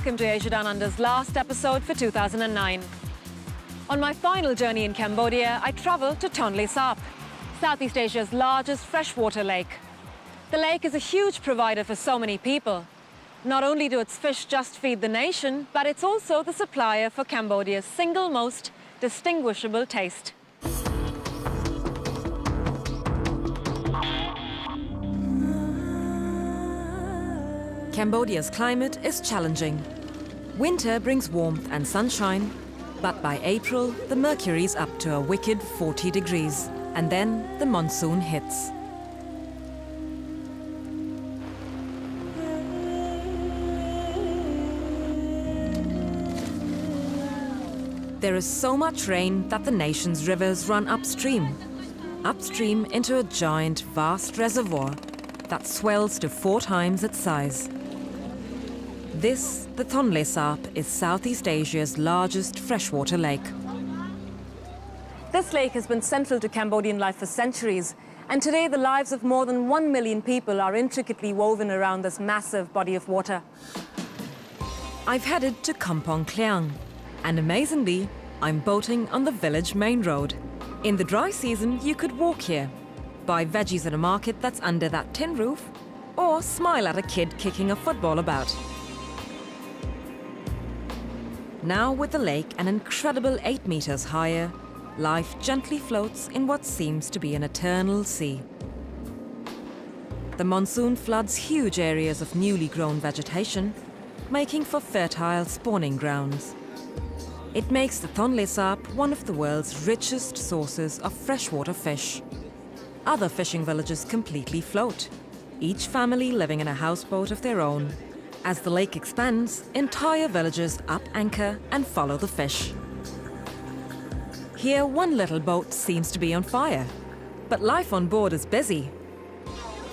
Welcome to Asia Down Under's last episode for 2009. On my final journey in Cambodia, I travelled to Tonle Sap, Southeast Asia's largest freshwater lake. The lake is a huge provider for so many people. Not only do its fish just feed the nation, but it's also the supplier for Cambodia's single most distinguishable taste. Cambodia's climate is challenging. Winter brings warmth and sunshine, but by April, the mercury's up to a wicked 40 degrees, and then the monsoon hits. There is so much rain that the nation's rivers run upstream into a giant, vast reservoir that swells to 4 times its size. This, the Tonle Sap, is Southeast Asia's largest freshwater lake. This lake has been central to Cambodian life for centuries, and today the lives of more than 1 million people are intricately woven around this massive body of water. I've headed to Kampong Kliang, and amazingly, I'm boating on the village main road. In the dry season, you could walk here, buy veggies at a market that's under that tin roof, or smile at a kid kicking a football about. Now with the lake an incredible 8 meters higher, life gently floats in what seems to be an eternal sea. The monsoon floods huge areas of newly grown vegetation, making for fertile spawning grounds. It makes the Tonle Sap one of the world's richest sources of freshwater fish. Other fishing villages completely float, each family living in a houseboat of their own. As the lake expands, entire villages up anchor and follow the fish. Here, one little boat seems to be on fire, but life on board is busy.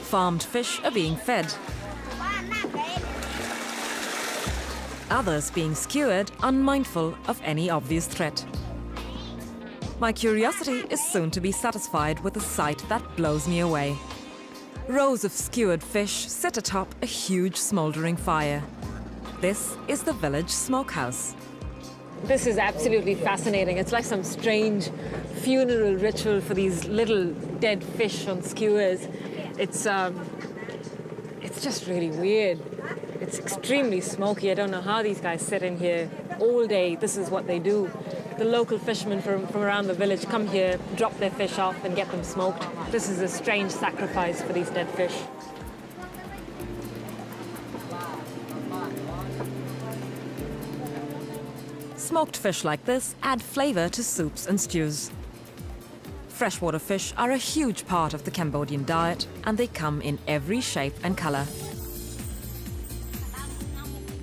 Farmed fish are being fed. Others being skewered, unmindful of any obvious threat. My curiosity is soon to be satisfied with a sight that blows me away. Rows of skewered fish sit atop a huge smouldering fire. This is the village smokehouse. This is absolutely fascinating. It's like some strange funeral ritual for these little dead fish on skewers. It's just really weird. It's extremely smoky. I don't know how these guys sit in here all day. This is what they do. The local fishermen from around the village come here, drop their fish off and get them smoked. This is a strange sacrifice for these dead fish. Smoked fish like this add flavor to soups and stews. Freshwater fish are a huge part of the Cambodian diet, and they come in every shape and color.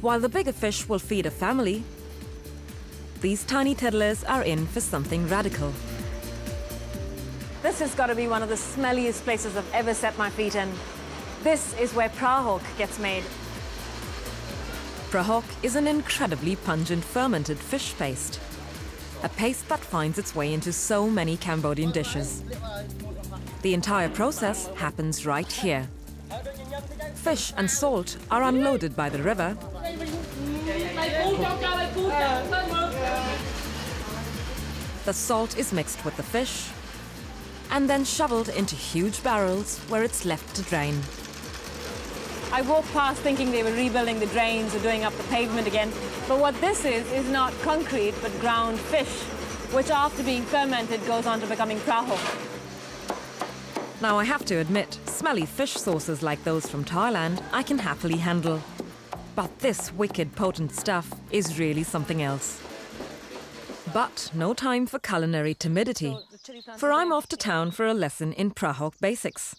While the bigger fish will feed a family, these tiny tiddlers are in for something radical. This has got to be one of the smelliest places I've ever set my feet in. This is where Prahoc gets made. Prahoc is an incredibly pungent fermented fish paste. A paste that finds its way into so many Cambodian dishes. The entire process happens right here. Fish and salt are unloaded by the river. The salt is mixed with the fish and then shoveled into huge barrels where it's left to drain. I walked past thinking they were rebuilding the drains or doing up the pavement again, but what this is not concrete but ground fish, which after being fermented goes on to becoming prahoc. Now I have to admit, smelly fish sauces like those from Thailand I can happily handle. But this wicked potent stuff is really something else. But no time for culinary timidity, for I'm off to town for a lesson in Prahoc basics.